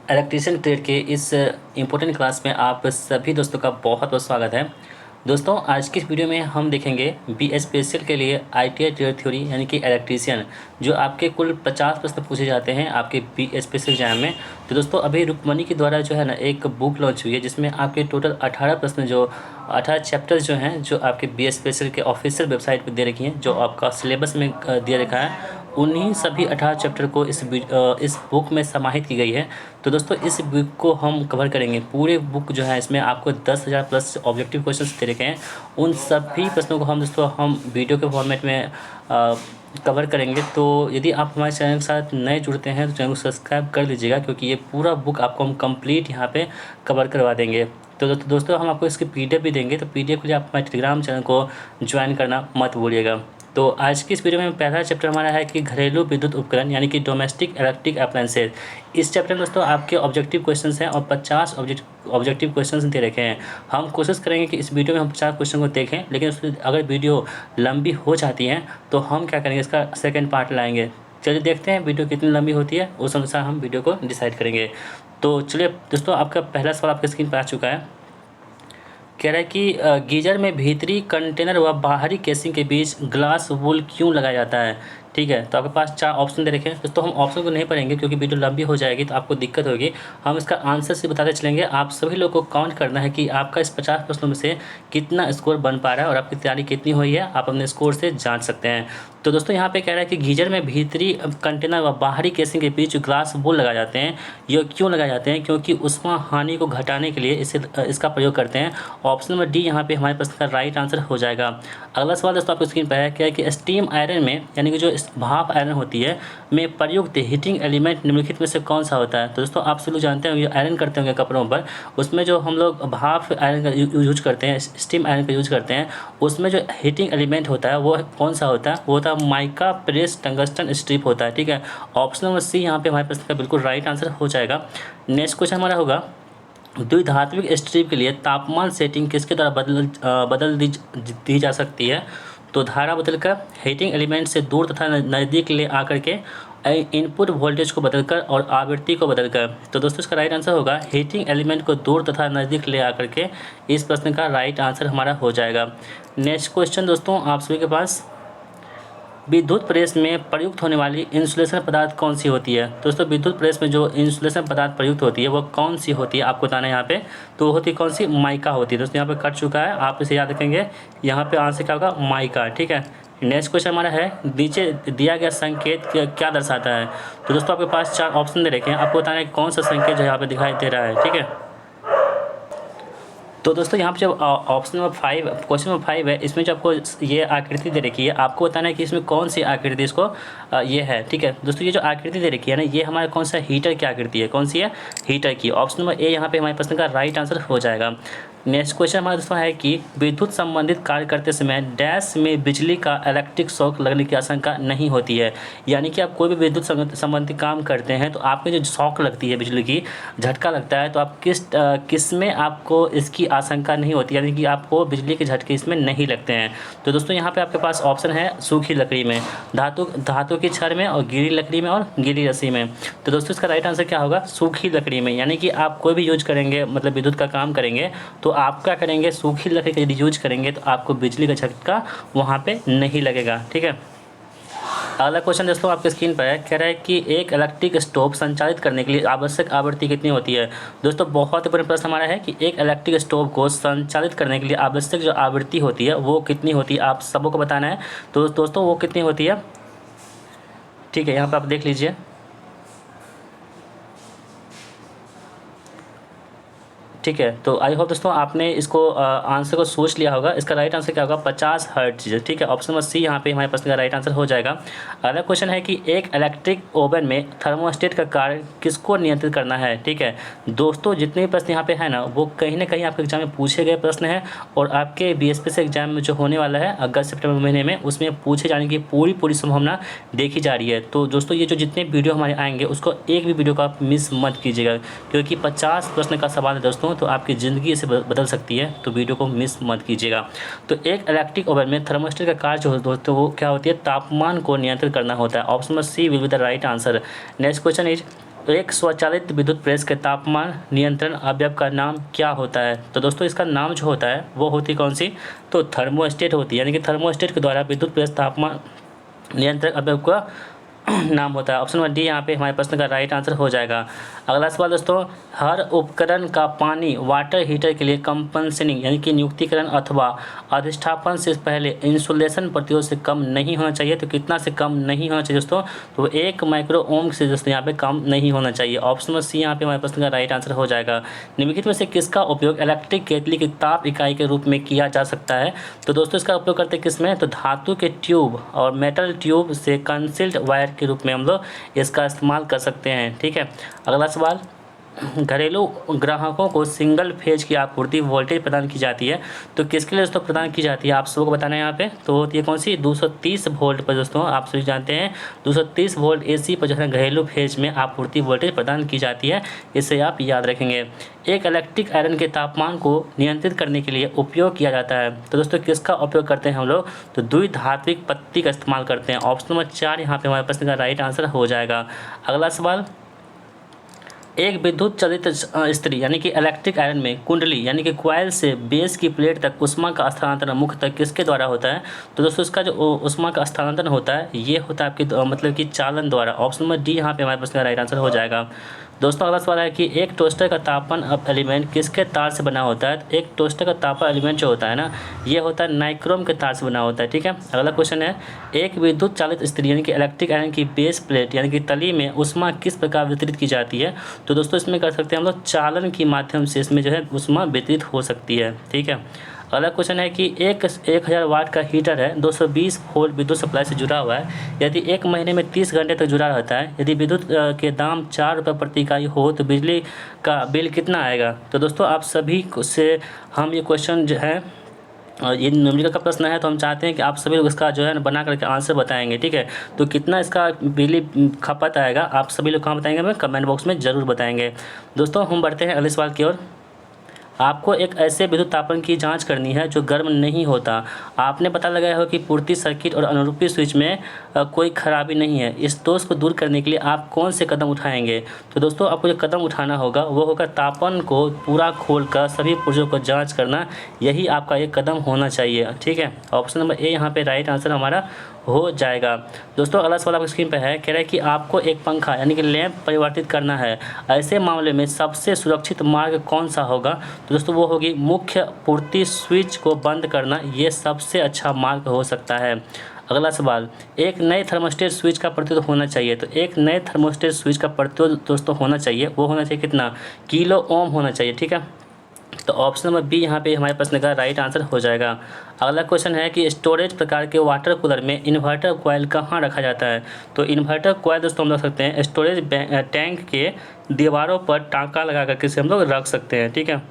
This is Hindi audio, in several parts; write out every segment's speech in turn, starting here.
इलेक्ट्रीशियन ट्रेड के इस इम्पोर्टेंट क्लास में आप सभी दोस्तों का बहुत बहुत स्वागत है। दोस्तों, आज की इस वीडियो में हम देखेंगे बी स्पेशल के लिए आईटीआई ट्रेड थ्योरी यानी कि इलेक्ट्रीशियन, जो आपके कुल 50 प्रश्न पूछे जाते हैं आपके बी स्पेशल एग्जाम में। तो दोस्तों, अभी रुकमणी के द्वारा जो है ना एक बुक लॉन्च हुई है जिसमें आपके टोटल 18 प्रश्न, जो 18 चैप्टर्स जो हैं, जो आपके बी स्पेशल के ऑफिशियल वेबसाइट पर दे रखी हैं, जो आपका सिलेबस में दिया रखा है, उन्हीं सभी 18 चैप्टर को इस बुक में समाहित की गई है। तो दोस्तों, इस बुक को हम कवर करेंगे। पूरे बुक जो है इसमें आपको 10,000 प्लस ऑब्जेक्टिव क्वेश्चंस दे रखे हैं। उन सभी प्रश्नों को हम वीडियो के फॉर्मेट में कवर करेंगे। तो यदि आप हमारे चैनल के साथ नए जुड़ते हैं तो चैनल को सब्सक्राइब कर लीजिएगा, क्योंकि ये पूरा बुक आपको हम कंप्लीट यहाँ पे कवर करवा देंगे। तो दोस्तों, हम आपको इसकी पीडीएफ भी देंगे, तो पीडीएफ के लिए आप हमारे टेलीग्राम चैनल को ज्वाइन करना मत भूलिएगा। तो आज की इस वीडियो में पहला चैप्टर हमारा है कि घरेलू विद्युत उपकरण यानी कि डोमेस्टिक इलेक्ट्रिक अप्लायंसेज। इस चैप्टर में दोस्तों आपके ऑब्जेक्टिव क्वेश्चंस हैं और 50 ऑब्जेक्टिव क्वेश्चंस दे रखे हैं। हम कोशिश करेंगे कि इस वीडियो में हम 50 क्वेश्चन को देखें, लेकिन उसमें अगर वीडियो लंबी हो जाती है तो हम क्या करेंगे, इसका सेकेंड पार्ट लाएंगे। चलिए देखते हैं वीडियो कितनी लंबी होती है, उस अनुसार हम वीडियो को डिसाइड करेंगे। तो चलिए दोस्तों, आपका पहला सवाल आपके स्क्रीन पर आ चुका है। कह रहा है कि गीजर में भीतरी कंटेनर व बाहरी केसिंग के बीच ग्लास वूल क्यों लगाया जाता है। ठीक है, तो आपके पास 4 ऑप्शन दे रखे हैं। तो हम ऑप्शन को नहीं पढ़ेंगे क्योंकि वीडियो लंबी हो जाएगी तो आपको दिक्कत होगी। हम इसका आंसर से बताते चलेंगे। आप सभी लोगों को काउंट करना है कि आपका इस 50 प्रश्नों में से कितना स्कोर बन पा रहा है और आपकी तैयारी कितनी हुई है, आप अपने स्कोर से जांच सकते हैं। तो दोस्तों, यहाँ पे कह रहा है कि गीजर में भीतरी कंटेनर व बाहरी केसिंग के बीच ग्लास वूल लगाए जाते हैं। ये क्यों लगाए जाते हैं? क्योंकि उष्मा हानि को घटाने के लिए इसका प्रयोग करते हैं। ऑप्शन नंबर डी यहाँ पे हमारे प्रश्न का राइट आंसर हो जाएगा। अगला सवाल दोस्तों आपको स्क्रीन पर है, क्या है कि स्टीम आयरन में यानी कि जो भाप आयरन होती है में प्रयुक्त हीटिंग एलिमेंट निम्नलिखित में से कौन सा होता है। तो दोस्तों, आप सभी लोग जानते होंगे, आयरन करते होंगे कपड़ों पर, उसमें जो हम लोग भाप आयरन का यूज करते हैं, स्टीम आयरन का यूज करते हैं, उसमें जो हीटिंग एलिमेंट होता है वो कौन सा होता है? वो होता है माइका प्रेस टंगस्टन स्ट्रिप होता है। ठीक है, ऑप्शन नंबर सी यहाँ पे हमारे प्रश्न का बिल्कुल राइट आंसर हो जाएगा। नेक्स्ट क्वेश्चन हमारा होगा, द्विधात्विक स्ट्रिप के लिए तापमान सेटिंग किसके द्वारा बदल दी जा सकती है। तो धारा बदलकर, हीटिंग एलिमेंट से दूर तथा नज़दीक ले आकर के, इनपुट वोल्टेज को बदलकर और आवृत्ति को बदलकर। तो दोस्तों, इसका राइट आंसर होगा हीटिंग एलिमेंट को दूर तथा नज़दीक ले आकर के। इस प्रश्न का राइट आंसर हमारा हो जाएगा। नेक्स्ट क्वेश्चन दोस्तों आप सभी के पास, विद्युत प्रेस में प्रयुक्त होने वाली इंसुलेशन पदार्थ कौन सी होती है। दोस्तों, विद्युत प्रेस में जो इंसुलेशन पदार्थ प्रयुक्त होती है वो कौन सी होती है आपको बताना है यहाँ पे। तो होती कौन सी? माइका होती है। दोस्तों, यहाँ पे कट चुका है, आप इसे याद रखेंगे। यहाँ पे आंसर क्या होगा? माइका। ठीक है, नेक्स्ट क्वेश्चन हमारा है, नीचे दिया गया संकेत क्या दर्शाता है। तो दोस्तों, आपके पास 4 ऑप्शन दे रखे हैं, आपको बताना है कौन सा संकेत जो यहाँ पे दिखाई दे रहा है। ठीक है, तो दोस्तों यहाँ पे जब ऑप्शन नंबर 5, क्वेश्चन नंबर 5 है, इसमें जो आपको ये आकृति दे रखी है, आपको बताना है कि इसमें कौन सी आकृति इसको ये है। ठीक है दोस्तों, ये जो आकृति दे रखी है ना, ये हमारा कौन सा हीटर की आकृति है? कौन सी है? हीटर की। ऑप्शन नंबर ए यहाँ पे हमारे प्रश्न का राइट आंसर हो जाएगा। नेक्स्ट क्वेश्चन हमारा दोस्तों है कि विद्युत संबंधित कार्य करते समय डैश में बिजली का इलेक्ट्रिक शॉक लगने की आशंका नहीं होती है। यानी कि आप कोई भी विद्युत संबंधित काम करते हैं तो आपको जो शॉक लगती है, बिजली की झटका लगता है, तो आप किस में आपको इसकी आशंका नहीं होती, यानी कि आपको बिजली के झटके इसमें नहीं लगते हैं। तो दोस्तों, यहाँ पे आपके पास ऑप्शन है सूखी लकड़ी में, धातु की छड़ में, और गीली लकड़ी में, और गीली रस्सी में। तो दोस्तों, इसका राइट आंसर क्या होगा? सूखी लकड़ी में। यानी कि आप कोई भी यूज करेंगे, मतलब विद्युत का काम करेंगे, तो आप क्या करेंगे? सूखी लकड़ी का यदि यूज करेंगे तो आपको बिजली का झटका वहाँ पे नहीं लगेगा। ठीक है, अगला क्वेश्चन दोस्तों आपके स्क्रीन पर है, कह रहा है कि एक इलेक्ट्रिक स्टोव संचालित करने के लिए आवश्यक आवृत्ति कितनी होती है। दोस्तों, बहुत ही बड़ा प्रश्न हमारा है कि एक इलेक्ट्रिक स्टोव को संचालित करने के लिए आवश्यक जो आवृत्ति होती है वो कितनी होती है, आप सबको बताना है। तो दोस्तों, वो कितनी होती है? ठीक है, यहाँ पर आप देख लीजिए। ठीक है, तो आई होप दोस्तों आपने इसको आंसर को सोच लिया होगा। इसका राइट आंसर क्या होगा? 50 हर्ट्ज। ठीक है, ऑप्शन नंबर सी यहाँ पे हमारे प्रश्न का राइट आंसर हो जाएगा। अगला क्वेश्चन है कि एक इलेक्ट्रिक ओवन में थर्मोस्टेट का कार्य किसको नियंत्रित करना है। ठीक है दोस्तों, जितने भी प्रश्न यहाँ पे है ना, वो कहीं ना कहीं आपके एग्जाम में पूछे गए प्रश्न हैं, और आपके बीएसपीसी एग्जाम में जो होने वाला है अगस्त सितंबर महीने में, उसमें पूछे जाने की पूरी संभावना देखी जा रही है। तो दोस्तों, ये जो जितने वीडियो हमारे आएंगे उसको एक भी वीडियो को आप मिस मत कीजिएगा, क्योंकि 50 प्रश्न का सवाल है दोस्तों, तो आपकी ज़िंदगी इसे बदल सकती है। तो वीडियो को मिस मत कीजिएगा। तो एक इलेक्ट्रिक ओवन में थर्मोस्टेट का कार्य जो दोस्तों वो क्या होती है? तापमान को नियंत्रित करना होता है। Option number c will be the right answer. Next question is, एक स्वचालित विद्युत प्रेस के तापमान नियंत्रण अवयव का नाम क्या होता है? तो दोस्तों इसका नाम जो होता है वो होती कौन सी? तो थर्मोस्टेट होती है, यानी कि थर्मोस्टेट के द्वारा विद्युत प्रेस तापमान नियंत्रण अवयव का नाम होता है। ऑप्शन नंबर डी यहाँ पे हमारे प्रश्न का राइट आंसर हो जाएगा। अगला सवाल दोस्तों, हर उपकरण का पानी वाटर हीटर के लिए कंपनसेटिंग यानी कि नियुक्तिकरण अथवा अधिष्ठापन से पहले इंसुलेशन प्रतिरोध से कम नहीं होना चाहिए। तो कितना से कम नहीं होना चाहिए दोस्तों? तो 1 माइक्रो ओम से दोस्तों यहाँ पे कम नहीं होना चाहिए। ऑप्शन नंबर सी यहाँ पे हमारे प्रश्न का राइट आंसर हो जाएगा। निम्नलिखित में से किसका उपयोग इलेक्ट्रिक केतली की ताप इकाई के रूप में किया जा सकता है? तो दोस्तों इसका उपयोग करते किस में? तो धातु के ट्यूब और मेटल ट्यूब से कंसील्ड वायर के रूप में हम लोग इसका इस्तेमाल कर सकते हैं। ठीक है। अगला सवाल, घरेलू ग्राहकों को सिंगल फेज की आपूर्ति वोल्टेज प्रदान की जाती है, तो किसके लिए दोस्तों प्रदान की जाती है आप सबको बताना है यहाँ पे। तो ये कौन सी? 230 वोल्ट पर दोस्तों, आप सभी जानते हैं 230 वोल्ट एसी पर जो है घरेलू फेज में आपूर्ति वोल्टेज प्रदान की जाती है। इसे आप याद रखेंगे। एक इलेक्ट्रिक आयरन के तापमान को नियंत्रित करने के लिए उपयोग किया जाता है, तो दोस्तों किसका उपयोग करते हैं हम लोग? तो द्विधात्विक पत्ती का इस्तेमाल करते हैं। ऑप्शन नंबर 4 यहाँ पे हमारे प्रश्न का राइट आंसर हो जाएगा। अगला सवाल, एक विद्युत चालित इस्त्री यानी कि इलेक्ट्रिक आयरन में कुंडली यानी कि क्वाइल से बेस की प्लेट तक उष्मा का स्थानांतरण मुख्यतः किसके द्वारा होता है? तो दोस्तों इसका जो उष्मा का स्थानांतरण होता है ये होता है आपके मतलब कि चालन द्वारा। ऑप्शन नंबर डी यहाँ पे हमारे प्रश्न का राइट आंसर हो जाएगा। दोस्तों अगला सवाल है कि एक टोस्टर का तापमान अप एलिमेंट किसके तार से बना होता है? एक टोस्टर का तापमान एलिमेंट जो होता है ना, ये होता है नाइक्रोम के तार से बना होता है। ठीक है। अगला क्वेश्चन है, एक विद्युत चालित इस्त्री यानी कि इलेक्ट्रिक आयरन की बेस प्लेट यानी कि तली में उष्मा किस प्रकार वितरित की जाती है? तो दोस्तों इसमें कर सकते हैं हम लोग चालन के माध्यम से इसमें जो है उष्मा वितरित हो सकती है। ठीक है। अगला क्वेश्चन है कि 1000 वाट का हीटर है, 220 वोल्ट विद्युत सप्लाई से जुड़ा हुआ है। यदि 1 महीने में 30 घंटे तक जुड़ा रहता है, यदि विद्युत के दाम 4 रुपये प्रति इकाई हो तो बिजली का बिल कितना आएगा? तो दोस्तों आप सभी से हम ये क्वेश्चन जो है ये न्यूमेरिकल का प्रश्न है, तो हम चाहते हैं कि आप सभी लोग इसका जो है बना करके आंसर बताएंगे। ठीक है। तो कितना इसका बिजली खपत आएगा आप सभी लोग कहाँ बताएंगे? हमें कमेंट बॉक्स में ज़रूर बताएंगे। दोस्तों हम बढ़ते हैं अगले सवाल की ओर। आपको एक ऐसे विद्युत तापन की जांच करनी है जो गर्म नहीं होता। आपने पता लगाया हो कि पूर्ति सर्किट और अनुरूपी स्विच में कोई खराबी नहीं है। इस दोष को दूर करने के लिए आप कौन से कदम उठाएंगे? तो दोस्तों आपको जो कदम उठाना होगा वो होगा तापन को पूरा खोलकर सभी पुर्जों को जांच करना। यही आपका एक कदम होना चाहिए। ठीक है। ऑप्शन नंबर ए यहाँ पे राइट आंसर हमारा हो जाएगा। दोस्तों अगला सवाल आपकी स्क्रीन पर है, कह रहा है कि आपको एक पंखा यानी कि लैंप परिवर्तित करना है। ऐसे मामले में सबसे सुरक्षित मार्ग कौन सा होगा? तो दोस्तों वो होगी मुख्य पूर्ति स्विच को बंद करना, ये सबसे अच्छा मार्ग हो सकता है। अगला सवाल, एक नए थर्मोस्टेट स्विच का प्रतिरोध होना चाहिए। तो एक नए थर्मोस्टेट स्विच का प्रतिरोध दोस्तों होना चाहिए, वो होना चाहिए कितना? किलो ओम होना चाहिए। ठीक है। तो ऑप्शन नंबर बी यहाँ पे हमारे प्रश्न का राइट आंसर हो जाएगा। अगला क्वेश्चन है कि स्टोरेज प्रकार के वाटर कूलर में इन्वर्टर कॉइल कहाँ रखा जाता है? तो इन्वर्टर कॉइल दोस्तों हम रख सकते हैं स्टोरेज टैंक के दीवारों पर टाँका लगा करके इसे हम लोग रख सकते हैं। ठीक है।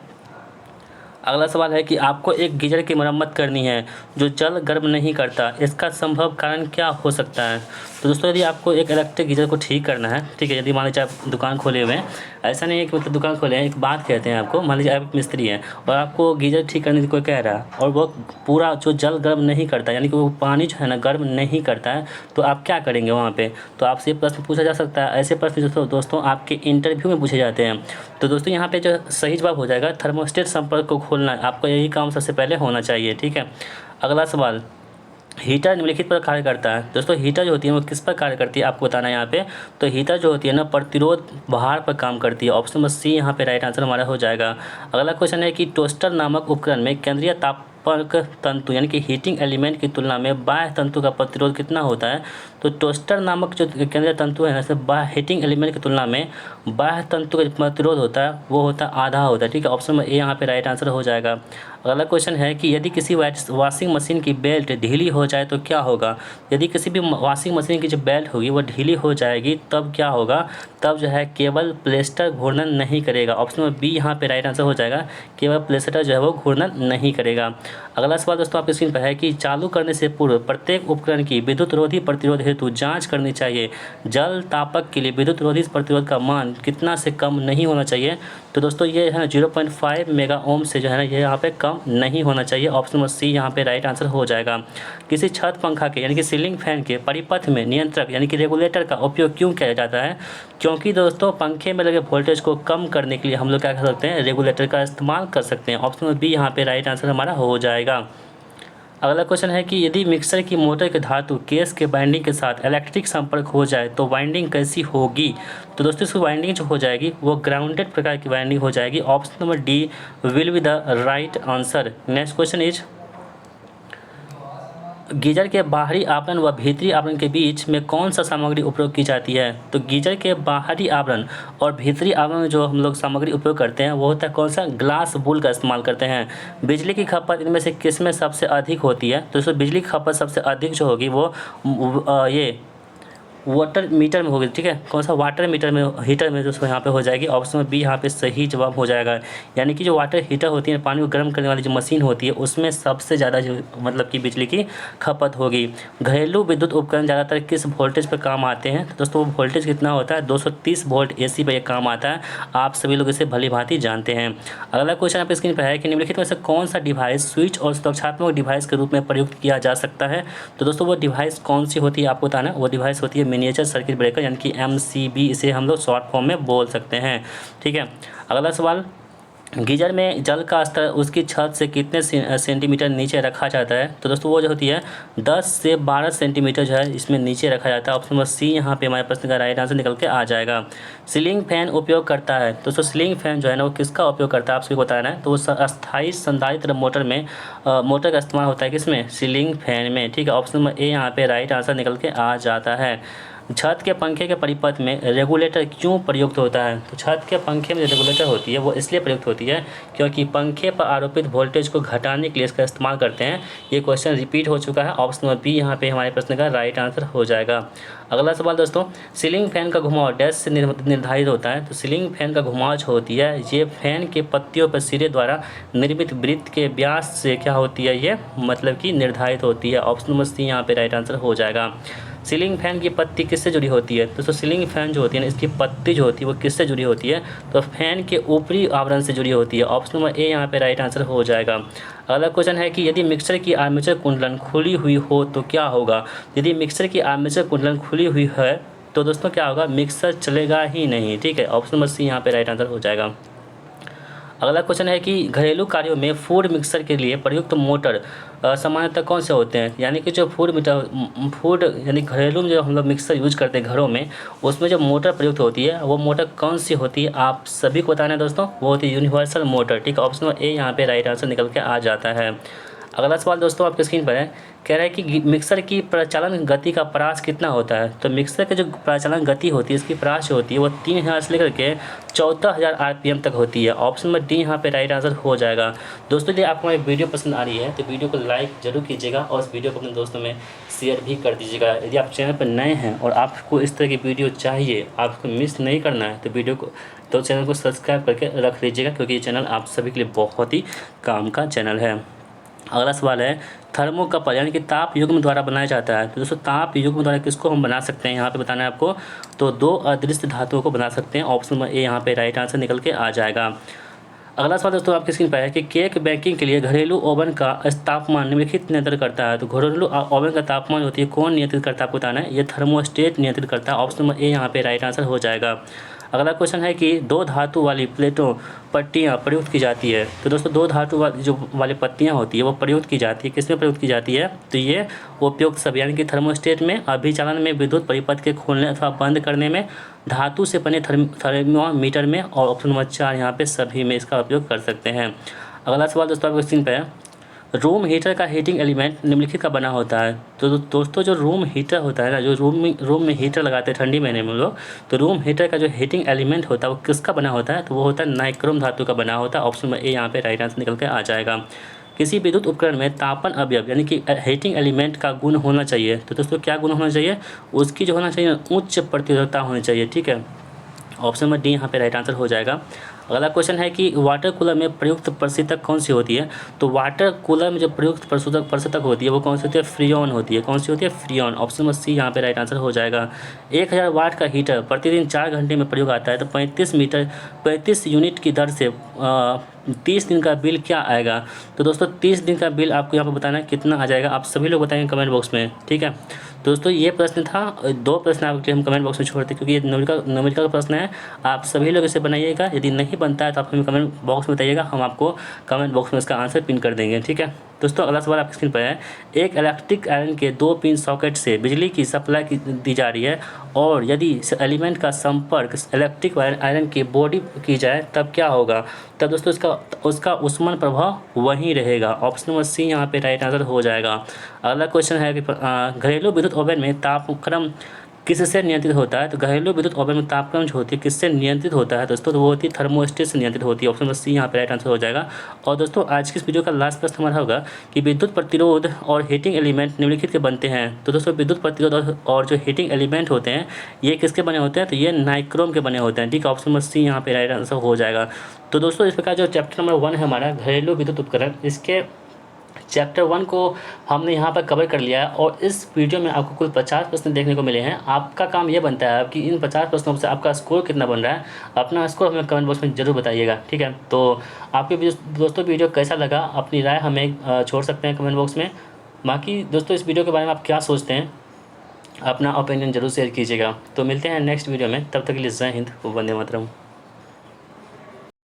अगला सवाल है कि आपको एक गीजर की मरम्मत करनी है जो जल गर्म नहीं करता, इसका संभव कारण क्या हो सकता है? तो दोस्तों यदि आपको एक इलेक्ट्रिक गीजर को ठीक करना है, ठीक है, यदि मान लीजिए आप दुकान खोले हुए हैं, ऐसा नहीं है कि मतलब दुकान खोले हैं, एक बात कहते हैं आपको, मान लीजिए आप एक मिस्त्री हैं और आपको गीजर ठीक करने की कोई कह रहा है और वो पूरा जो जल गर्म नहीं करता यानी कि वो पानी जो है ना गर्म नहीं करता है, तो आप क्या करेंगे वहाँ पे? तो आपसे ये प्रश्न पूछा जा सकता है। ऐसे प्रश्न दोस्तों आपके इंटरव्यू में पूछे जाते हैं। तो दोस्तों यहाँ पे जो सही जवाब हो जाएगा थर्मोस्टेट संपर्क को खोलना, आपको यही काम सबसे पहले होना चाहिए। ठीक है। अगला सवाल, हीटर निम्नलिखित पर कार्य करता है। दोस्तों हीटर जो होती है वो किस पर कार्य करती है आपको बताना है यहाँ पे। तो हीटर जो होती है ना प्रतिरोध भार पर काम करती है। ऑप्शन नंबर सी यहाँ पे राइट आंसर हमारा हो जाएगा। अगला क्वेश्चन है कि टोस्टर नामक उपकरण में केंद्रीय तापक तंतु यानी कि हीटिंग एलिमेंट की तुलना में बाह्य तंतु का प्रतिरोध कितना होता है? तो टोस्टर नामक जो केंद्रीय तंतु है ना, बाह्य हीटिंग एलिमेंट की तुलना में बाह्य तंतु का प्रतिरोध होता है वो होता है आधा होता है। ठीक है। ऑप्शन नंबर ए यहाँ पे राइट आंसर हो जाएगा। अगला क्वेश्चन है कि यदि किसी वॉशिंग मशीन की बेल्ट ढीली हो जाए तो क्या होगा? यदि किसी भी वॉशिंग मशीन की जो बेल्ट होगी वो ढीली हो जाएगी तब क्या होगा? तब जो है केवल प्लेस्टर घूर्णन नहीं करेगा। ऑप्शन नंबर बी यहाँ पे राइट आंसर हो जाएगा, केवल प्लेस्टर जो है वो घूर्णन नहीं करेगा। अगला सवाल दोस्तों आपकी स्क्रीन पर है कि चालू करने से पूर्व प्रत्येक उपकरण की विद्युत रोधी प्रतिरोध हेतु जाँच करनी चाहिए। जल तापक के लिए विद्युत रोधी प्रतिरोध का मान कितना से कम नहीं होना चाहिए? तो दोस्तों ये है 0.5 मेगा ओम से जो है ना ये यहाँ पे कम नहीं होना चाहिए। ऑप्शन नंबर सी यहाँ पे राइट आंसर हो जाएगा। किसी छत पंखा के यानी कि सीलिंग फैन के परिपथ में नियंत्रक यानी कि रेगुलेटर का उपयोग क्यों किया जाता है? क्योंकि दोस्तों पंखे में लगे वोल्टेज को कम करने के लिए हम लोग क्या कर सकते हैं, रेगुलेटर का इस्तेमाल कर सकते हैं। ऑप्शन नंबर बी यहाँ पे राइट आंसर हमारा हो जाएगा। अगला क्वेश्चन है कि यदि मिक्सर की मोटर के धातु केस के वाइंडिंग के साथ इलेक्ट्रिक संपर्क हो जाए तो वाइंडिंग कैसी होगी? तो दोस्तों इसकी वाइंडिंग जो हो जाएगी वो ग्राउंडेड प्रकार की वाइंडिंग हो जाएगी। Option number D will be the right answer. Next question is geyser के बाहरी आवरण व भीतरी आवरण के बीच में कौन सा सामग्री उपयोग की जाती है? तो गीजर के बाहरी आवरण और भीतरी आवरण में जो हम लोग सामग्री उपयोग करते हैं वो होता है कौन सा? ग्लास वूल का इस्तेमाल करते हैं। बिजली की खपत इनमें से किस में सबसे अधिक होती है? तो इसमें बिजली की खपत सबसे अधिक जो होगी वो ये वाटर मीटर में होगी, ठीक है। कौन सा? वाटर मीटर में, हीटर में दोस्तों यहाँ पे हो जाएगी। ऑप्शन बी यहाँ पे सही जवाब हो जाएगा। यानी कि जो वाटर हीटर होती है, पानी को गर्म करने वाली जो मशीन होती है, उसमें सबसे ज़्यादा जो मतलब कि बिजली की खपत होगी। घरेलू विद्युत उपकरण ज़्यादातर किस वोल्टेज पर काम आते हैं? तो दोस्तों वो वोल्टेज कितना होता है? 230 वोल्ट AC पर यह काम आता है। आप सभी लोग इसे भली भांति जानते हैं। अगला क्वेश्चन आपकी स्क्रीन पर है कि निम्नलिखित में से कौन सा डिवाइस स्विच और सुरक्षात्मक डिवाइस के रूप में प्रयुक्त किया जा सकता है? तो दोस्तों वो डिवाइस कौन सी होती है आपको बताना। वो डिवाइस होती है मिनिएचर सर्किट ब्रेकर यानी कि MCB, इसे हम लोग शॉर्ट फॉर्म में बोल सकते हैं, ठीक है। अगला सवाल, गीजर में जल का स्तर उसकी छत से कितने सेंटीमीटर नीचे रखा जाता है? तो दोस्तों वो जो होती है 10 से 12 सेंटीमीटर जो है इसमें नीचे रखा जाता है। ऑप्शन नंबर सी यहाँ पे हमारे प्रश्न का राइट आंसर निकल के आ जाएगा। सीलिंग फैन उपयोग करता है, दोस्तों सीलिंग फैन जो है ना वो किसका उपयोग करता है आप सभी को बताना है। तो वो अस्थायी संधारित्र मोटर में मोटर का इस्तेमाल होता है किसमें? सीलिंग फैन में, ठीक है। ऑप्शन नंबर ए यहाँ पे राइट आंसर निकल के आ जाता है। छत के पंखे के परिपथ में रेगुलेटर क्यों प्रयुक्त होता है? तो छत के पंखे में जो रेगुलेटर होती है वो इसलिए प्रयुक्त होती है क्योंकि पंखे पर आरोपित वोल्टेज को घटाने के लिए इसका इस्तेमाल करते हैं। ये क्वेश्चन रिपीट हो चुका है। ऑप्शन नंबर बी यहाँ पे हमारे प्रश्न का राइट आंसर हो जाएगा। अगला सवाल दोस्तों, सीलिंग फैन का घुमाव डैश से निर्धारित होता है। तो सीलिंग फैन का घुमाव जो होती है ये फैन के पत्तियों पर सिरे द्वारा निर्मित वृत्त के व्यास से क्या होती है, ये मतलब कि निर्धारित होती है। ऑप्शन नंबर सी यहाँ पे राइट आंसर हो जाएगा। सीलिंग फैन की पत्ती किससे जुड़ी होती है? दोस्तों सीलिंग फैन जो होती है ना इसकी पत्ती जो होती है वो किससे जुड़ी होती है? तो फैन के ऊपरी आवरण से जुड़ी होती है। ऑप्शन नंबर ए यहाँ पे राइट आंसर हो जाएगा। अगला क्वेश्चन है कि यदि मिक्सर की आर्मेचर कुंडलन खुली हुई हो तो क्या होगा? यदि मिक्सर की आर्मेचर कुंडलन खुली हुई है तो दोस्तों क्या होगा? मिक्सर चलेगा ही नहीं, ठीक है। ऑप्शन नंबर सी यहाँ पे राइट आंसर हो जाएगा। अगला क्वेश्चन है कि घरेलू कार्यों में फूड मिक्सर के लिए प्रयुक्त मोटर सामान्यतः कौन से होते हैं? यानी कि जो फूड यानी घरेलू में जो हम लोग मिक्सर यूज करते हैं घरों में, उसमें जो मोटर प्रयुक्त होती है वो मोटर कौन सी होती है आप सभी को बताना है दोस्तों। वो होती है यूनिवर्सल मोटर, ठीक है। ऑप्शन नंबर ए यहाँ पे राइट आंसर निकल के आ जाता है। अगला सवाल दोस्तों आपकी स्क्रीन पर है, कह रहा है कि मिक्सर की प्रचालन गति का परास कितना होता है? तो मिक्सर की जो प्रचालन गति होती है इसकी परास जो होती है वो 3000 से लेकर के 14000 RPM तक होती है। ऑप्शन नंबर डी यहाँ पे राइट आंसर हो जाएगा। दोस्तों यदि आपको हमारी वीडियो पसंद आ रही है तो वीडियो को लाइक जरूर कीजिएगा और इस वीडियो को अपने दोस्तों में शेयर भी कर दीजिएगा। यदि आप चैनल पर नए हैं और आपको इस तरह की वीडियो चाहिए, आपको मिस नहीं करना है तो चैनल को सब्सक्राइब करके रख लीजिएगा क्योंकि ये चैनल आप सभी के लिए बहुत ही काम का चैनल है। अगला सवाल है, थर्मोकपल यानी कि ताप युग्म द्वारा बनाया जाता है। तो दोस्तों ताप युग्म द्वारा किसको हम बना सकते हैं यहाँ पे बताना है आपको। तो 2 अदृश्य धातुओं को बना सकते हैं। ऑप्शन नंबर ए यहाँ पे राइट आंसर निकल के आ जाएगा। अगला सवाल दोस्तों आपकी स्क्रीन पर है कि केक बेकिंग के लिए घरेलू ओवन का तापमान निम्नलिखित नियंत्रित करता है। तो घरेलू ओवन का तापमान होती है कौन नियंत्रित करता है आपको बताना है। ये थर्मोस्टेट नियंत्रित करता है। ऑप्शन नंबर ए यहाँ पे राइट आंसर हो जाएगा। अगला क्वेश्चन है कि 2 धातु वाली प्लेटों पट्टियाँ प्रयुक्त की जाती है। तो दोस्तों 2 धातु वाली पट्टियाँ होती है वो प्रयुक्त की जाती है। किसमें प्रयुक्त की जाती है? तो ये उपयुक्त सब यानी कि थर्मोस्टेट में, अभिचालन में, विद्युत परिपथ के खोलने अथवा बंद करने में, धातु से बने थर्मोमीटर में और ऑप्शन नंबर 4 यहाँ पे सभी में इसका उपयोग कर सकते हैं। अगला सवाल दोस्तों आपके स्क्रीन पर है, रूम हीटर का हीटिंग एलिमेंट निम्नलिखित का बना होता है। तो दोस्तों जो रूम हीटर होता है ना, जो रूम में हीटर लगाते हैं ठंडी महीने में लोग, तो रूम हीटर का जो हीटिंग एलिमेंट होता है वो किसका बना होता है? तो वो होता है नाइक्रोम धातु का बना होता है। ऑप्शन नंबर ए यहाँ पे राइट आंसर निकल के आ जाएगा। किसी विद्युत उपकरण में तापन अवयव यानी कि हीटिंग एलिमेंट का गुण होना चाहिए। तो दोस्तों क्या गुण होना चाहिए? उसकी जो होना चाहिए उच्च प्रतिरोधकता होनी चाहिए, ठीक है। ऑप्शन नंबर डी यहाँ पे राइट आंसर हो जाएगा। अगला क्वेश्चन है कि वाटर कूलर में प्रयुक्त प्रशीतक कौन सी होती है? तो वाटर कूलर में जो प्रयुक्त प्रशीतक होती है वो कौन सी होती है? फ्रीऑन होती है। कौन सी होती है? फ्रीऑन। ऑप्शन नंबर सी यहाँ पे राइट आंसर हो जाएगा। 1000 वाट का हीटर प्रतिदिन 4 घंटे में प्रयोग आता है तो 35 यूनिट की दर से 30 दिन का बिल क्या आएगा? तो दोस्तों 30 दिन का बिल आपको यहाँ पर बताना है कितना आ जाएगा, आप सभी लोग बताएंगे कमेंट बॉक्स में, ठीक है। दोस्तों ये प्रश्न था, 2 प्रश्न आपके लिए हम कमेंट बॉक्स में छोड़ते हैं क्योंकि ये न्यूमेरिकल का प्रश्न है। आप सभी लोग इसे बनाइएगा, यदि नहीं बनता है तो आप हमें कमेंट बॉक्स में बताइएगा, हम आपको कमेंट बॉक्स में इसका आंसर पिन कर देंगे, ठीक है। दोस्तों अगला सवाल आपकी स्क्रीन पर है, एक इलेक्ट्रिक आयरन के 2 पिन सॉकेट से बिजली की सप्लाई दी जा रही है और यदि इस एलिमेंट का संपर्क इलेक्ट्रिक आयरन की बॉडी की जाए तब क्या होगा? तब दोस्तों उसका उष्मन प्रभाव वहीं रहेगा। ऑप्शन नंबर सी यहाँ पे राइट आंसर हो जाएगा। अगला क्वेश्चन है कि घरेलू विद्युत ओवन में तापक्रम किससे नियंत्रित होता है? तो घरेलू विद्युत ओवन में तापक्रम जो होती है किससे नियंत्रित होता है दोस्तों? तो वो होती है थर्मोस्टेट से नियंत्रित होती है। ऑप्शन नंबर सी यहाँ पे राइट आंसर हो जाएगा। और दोस्तों आज की इस वीडियो का लास्ट प्रश्न हमारा होगा कि विद्युत प्रतिरोध और हीटिंग एलिमेंट निम्नलिखित के बनते हैं। तो दोस्तों विद्युत प्रतिरोध और जो हीटिंग एलिमेंट होते हैं ये किसके बने होते हैं? तो ये नाइक्रोम के बने होते हैं, ठीक है। ऑप्शन नंबर सी यहाँ पे राइट आंसर हो जाएगा। तो दोस्तों इस प्रकार जो चैप्टर नंबर 1 है हमारा घरेलू विद्युत उपकरण, इसके चैप्टर 1 को हमने यहाँ पर कवर कर लिया है और इस वीडियो में आपको कुल 50 प्रश्न देखने को मिले हैं। आपका काम ये बनता है कि इन 50 प्रश्नों से आपका स्कोर कितना बन रहा है, अपना स्कोर हमें कमेंट बॉक्स में ज़रूर बताइएगा, ठीक है। तो आपके दोस्तों वीडियो कैसा लगा, अपनी राय हमें छोड़ सकते हैं कमेंट बॉक्स में। बाकी दोस्तों इस वीडियो के बारे में आप क्या सोचते हैं, अपना ओपिनियन जरूर शेयर कीजिएगा। तो मिलते हैं नेक्स्ट वीडियो में, तब तक के लिए जय हिंद, वंदे मातरम।